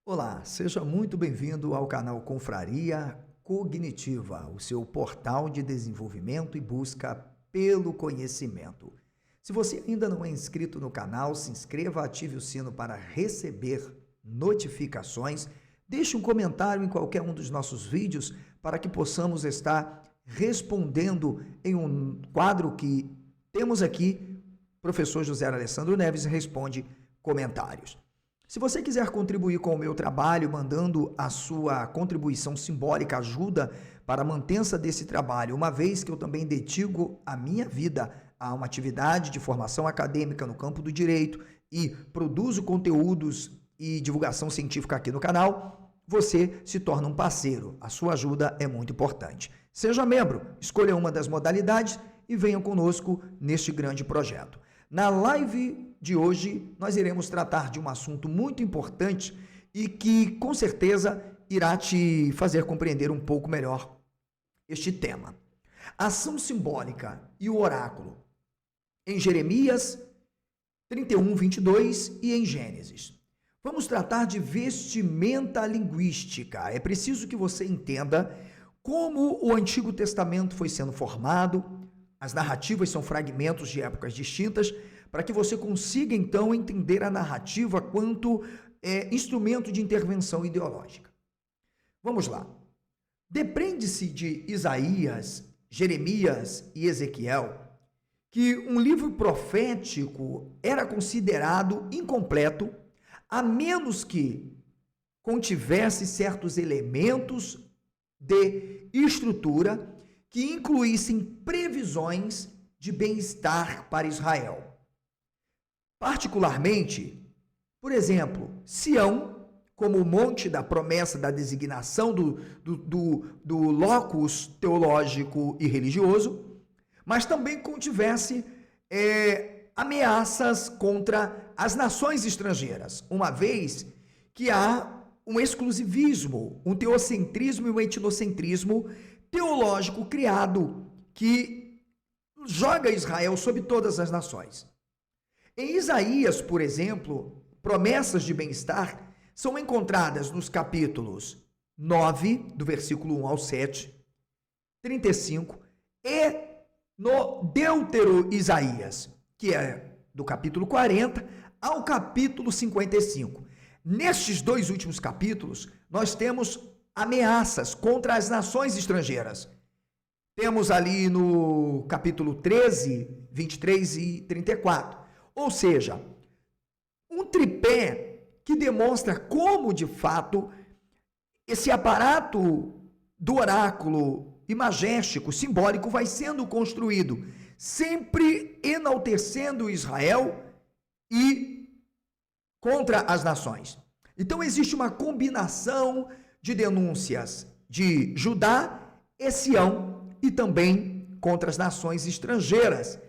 Olá, seja muito bem-vindo ao canal Confraria Cognitiva, o seu portal de desenvolvimento e busca pelo conhecimento. Se você ainda não é inscrito no canal, se inscreva, ative o sino para receber notificações, deixe um comentário em qualquer um dos nossos vídeos para que possamos estar respondendo em um quadro que temos aqui. Professor José Alessandro Neves responde comentários. Se você quiser contribuir com o meu trabalho, mandando a sua contribuição simbólica, ajuda para a mantença desse trabalho, uma vez que eu também dedico a minha vida a uma atividade de formação acadêmica no campo do direito e produzo conteúdos e divulgação científica aqui no canal, você se torna um parceiro. A sua ajuda é muito importante. Seja membro, escolha uma das modalidades e venha conosco neste grande projeto. Na live de hoje, nós iremos tratar de um assunto muito importante e que, com certeza, irá te fazer compreender um pouco melhor este tema. Ação simbólica e o oráculo, em Jeremias 31, 22 e em Gênesis. Vamos tratar de vestimenta linguística. É preciso que você entenda como o Antigo Testamento foi sendo formado. As narrativas são fragmentos de épocas distintas, para que você consiga, então, entender a narrativa quanto instrumento de intervenção ideológica. Vamos lá. Depende-se de Isaías, Jeremias e Ezequiel que um livro profético era considerado incompleto, a menos que contivesse certos elementos de estrutura que incluíssem previsões de bem-estar para Israel. Particularmente, por exemplo, Sião, como o monte da promessa da designação do locus teológico e religioso, mas também contivesse ameaças contra as nações estrangeiras, uma vez que há um exclusivismo, um teocentrismo e um etnocentrismo teológico criado que joga Israel sobre todas as nações. Em Isaías, por exemplo, promessas de bem-estar são encontradas nos capítulos 9, do versículo 1 ao 7, 35, e no Deutero Isaías, que é do capítulo 40 ao capítulo 55. Nestes dois últimos capítulos, nós temos ameaças contra as nações estrangeiras. Temos ali no capítulo 13, 23 e 34. Ou seja, um tripé que demonstra como, de fato, esse aparato do oráculo imagéstico, simbólico, vai sendo construído, sempre enaltecendo Israel e contra as nações. Então, existe uma combinação de denúncias de Judá e Sião e também contra as nações estrangeiras,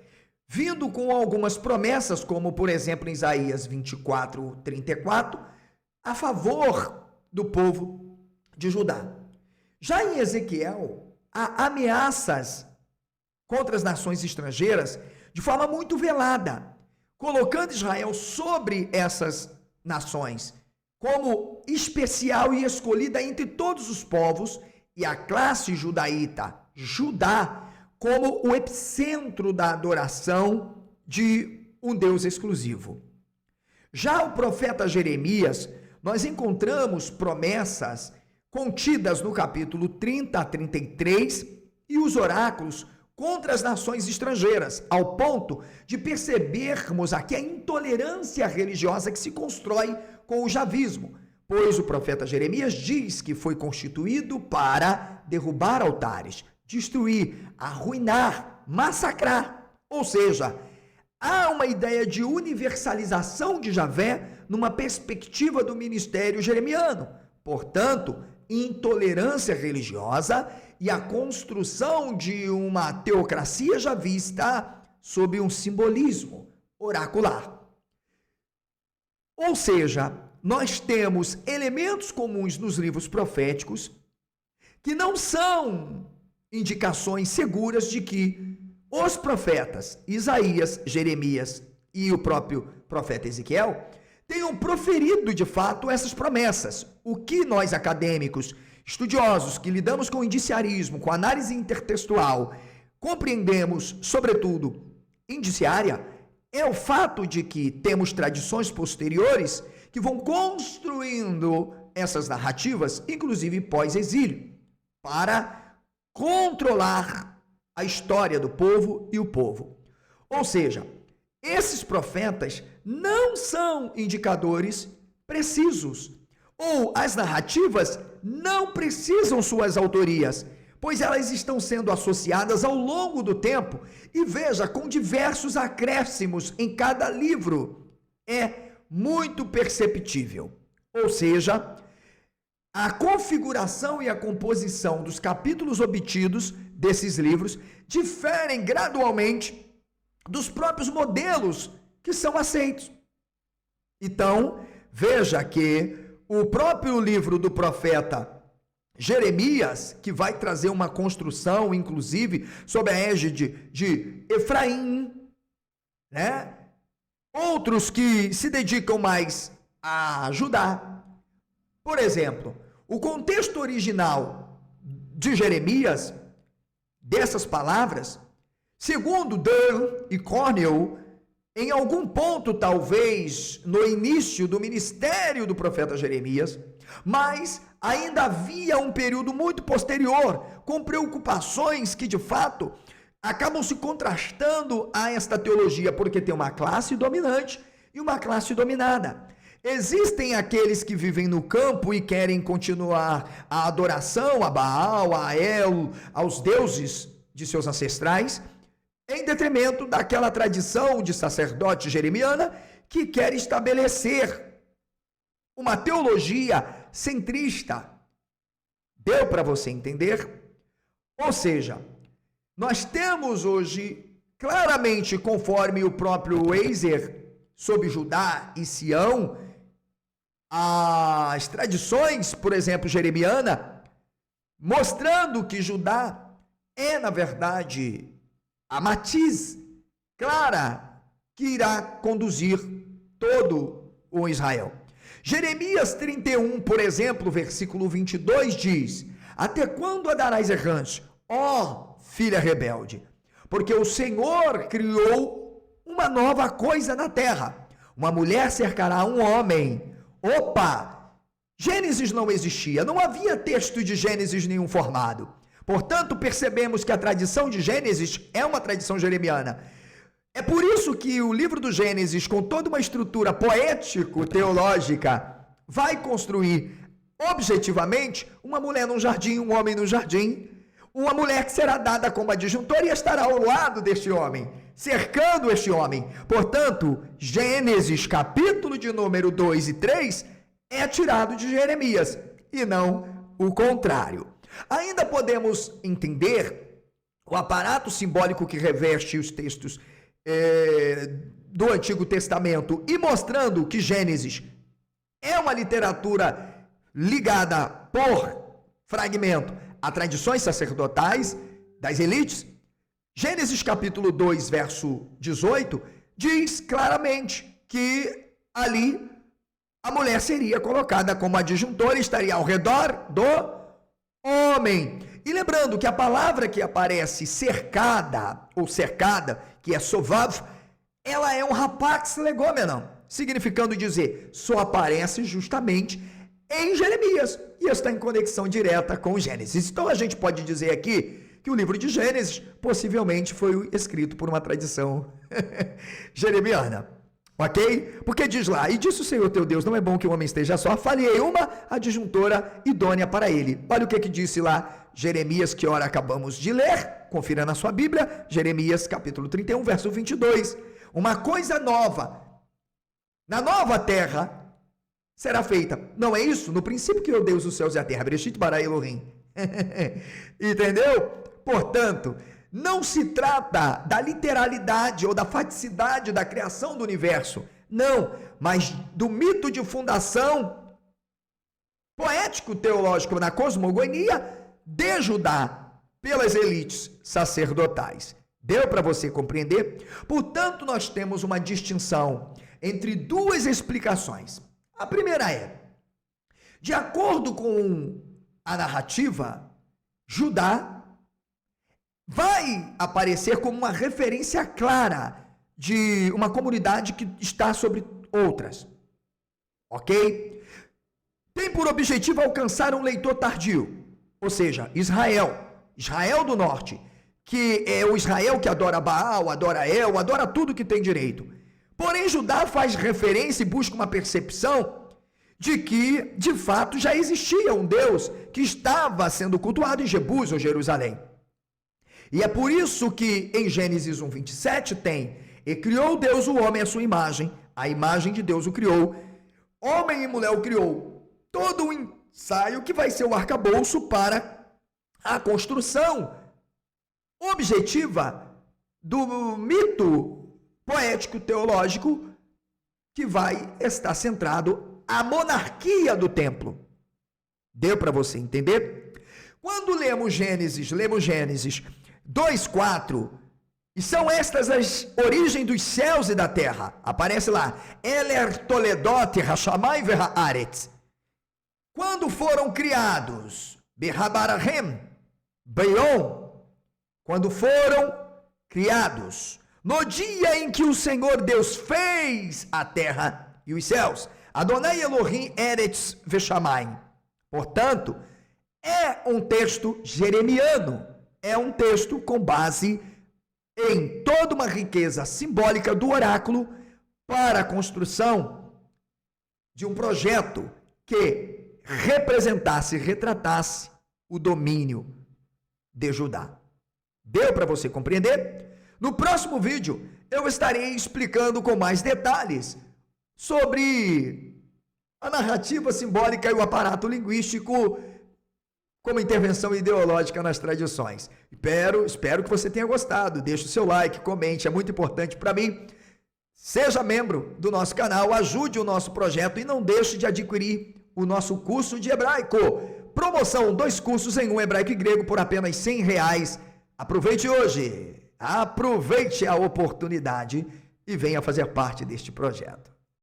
vindo com algumas promessas, como, por exemplo, em Isaías 24, 34, a favor do povo de Judá. Já em Ezequiel, há ameaças contra as nações estrangeiras de forma muito velada, colocando Israel sobre essas nações como especial e escolhida entre todos os povos, e a classe judaíta, Judá, como o epicentro da adoração de um Deus exclusivo. Já o profeta Jeremias, nós encontramos promessas contidas no capítulo 30 a 33 e os oráculos contra as nações estrangeiras, ao ponto de percebermos aqui a intolerância religiosa que se constrói com o javismo, pois o profeta Jeremias diz que foi constituído para derrubar altares, destruir, arruinar, massacrar. Ou seja, há uma ideia de universalização de Javé numa perspectiva do ministério jeremiano. Portanto, intolerância religiosa e a construção de uma teocracia já vista sob um simbolismo oracular. Ou seja, nós temos elementos comuns nos livros proféticos que não são indicações seguras de que os profetas Isaías, Jeremias e o próprio profeta Ezequiel tenham proferido de fato essas promessas. O que nós acadêmicos, estudiosos que lidamos com o indiciarismo, com análise intertextual, compreendemos, sobretudo, indiciária, é o fato de que temos tradições posteriores que vão construindo essas narrativas, inclusive pós-exílio, para controlar a história do povo e o povo. Ou seja, esses profetas não são indicadores precisos, ou as narrativas não precisam suas autorias, pois elas estão sendo associadas ao longo do tempo, e veja, com diversos acréscimos em cada livro. É muito perceptível. Ou seja, a configuração e a composição dos capítulos obtidos desses livros diferem gradualmente dos próprios modelos que são aceitos. Então, veja que o próprio livro do profeta Jeremias, que vai trazer uma construção, inclusive, sob a égide de Efraim, né? Outros que se dedicam mais a Judá. Por exemplo, o contexto original de Jeremias, dessas palavras, segundo Durr e Cornell, em algum ponto, talvez, no início do ministério do profeta Jeremias, mas ainda havia um período muito posterior, com preocupações que, de fato, acabam se contrastando a esta teologia, porque tem uma classe dominante e uma classe dominada. Existem aqueles que vivem no campo e querem continuar a adoração a Baal, a El, aos deuses de seus ancestrais, em detrimento daquela tradição de sacerdote jeremiana que quer estabelecer uma teologia centrista. Deu para você entender? Ou seja, nós temos hoje, claramente, conforme o próprio Weiser, sobre Judá e Sião, as tradições, por exemplo, jeremiana, mostrando que Judá é, na verdade, a matiz clara que irá conduzir todo o Israel. Jeremias 31, por exemplo, versículo 22 diz: até quando andarás errante, ó filha rebelde? Porque o Senhor criou uma nova coisa na terra. Uma mulher cercará um homem. Opa! Gênesis não existia, não havia texto de Gênesis nenhum formado. Portanto, percebemos que a tradição de Gênesis é uma tradição jeremiana. É por isso que o livro do Gênesis, com toda uma estrutura poético-teológica, vai construir objetivamente uma mulher num jardim, um homem no jardim, uma mulher que será dada como adjuntora e estará ao lado deste homem, cercando este homem. Portanto, Gênesis, capítulo de número 2 e 3, é tirado de Jeremias, e não o contrário. Ainda podemos entender o aparato simbólico que reveste os textos do Antigo Testamento, e mostrando que Gênesis é uma literatura ligada por fragmento a tradições sacerdotais das elites. Gênesis capítulo 2, verso 18, diz claramente que ali a mulher seria colocada como adjuntora e estaria ao redor do homem. E lembrando que a palavra que aparece cercada, ou cercada, que é sovav, ela é um rapax legomenon, significando dizer, só aparece justamente em Jeremias, e está em conexão direta com Gênesis. Então a gente pode dizer aqui que o livro de Gênesis possivelmente foi escrito por uma tradição jeremiana. Ok? Porque diz lá: e disse o Senhor teu Deus, não é bom que o homem esteja só, falei uma adjuntora idônea para ele. Olha o que disse lá Jeremias, que ora acabamos de ler, confira na sua Bíblia, Jeremias capítulo 31, verso 22. Uma coisa nova, na nova terra, será feita. Não é isso? No princípio criou Deus os céus e a terra, Bereshit bara Elohim. Entendeu? Portanto, não se trata da literalidade ou da faticidade da criação do universo, não, mas do mito de fundação poético-teológico na cosmogonia de Judá pelas elites sacerdotais. Deu para você compreender? Portanto, nós temos uma distinção entre duas explicações. A primeira é, de acordo com a narrativa, Judá vai aparecer como uma referência clara de uma comunidade que está sobre outras. Ok? Tem por objetivo alcançar um leitor tardio, ou seja, Israel do norte, que é o Israel que adora Baal, adora El, adora tudo que tem direito. Porém, Judá faz referência e busca uma percepção de que, de fato, já existia um Deus que estava sendo cultuado em Jebus ou Jerusalém. E é por isso que em Gênesis 1:27 tem: e criou Deus o homem à sua imagem, a imagem de Deus o criou, homem e mulher o criou. Todo o ensaio que vai ser o arcabouço para a construção objetiva do mito poético teológico que vai estar centrado a monarquia do templo. Deu para você entender? Quando lemos Gênesis 2:4, e são estas as origens dos céus e da terra. Aparece lá, Eler Toledot Hashamai Vehaaretz. Quando foram criados, Behabarahem, Beion, quando foram criados, no dia em que o Senhor Deus fez a terra e os céus, Adonai Elohim Eretz Veshamayim. Portanto, é um texto jeremiano, é um texto com base em toda uma riqueza simbólica do oráculo para a construção de um projeto que representasse, retratasse o domínio de Judá. Deu para você compreender? No próximo vídeo, eu estarei explicando com mais detalhes sobre a narrativa simbólica e o aparato linguístico como intervenção ideológica nas tradições. Espero que você tenha gostado. Deixe o seu like, comente, é muito importante para mim. Seja membro do nosso canal, ajude o nosso projeto e não deixe de adquirir o nosso curso de hebraico. Promoção, 2 cursos em 1, hebraico e grego, por apenas R$100. Aproveite hoje, aproveite a oportunidade e venha fazer parte deste projeto.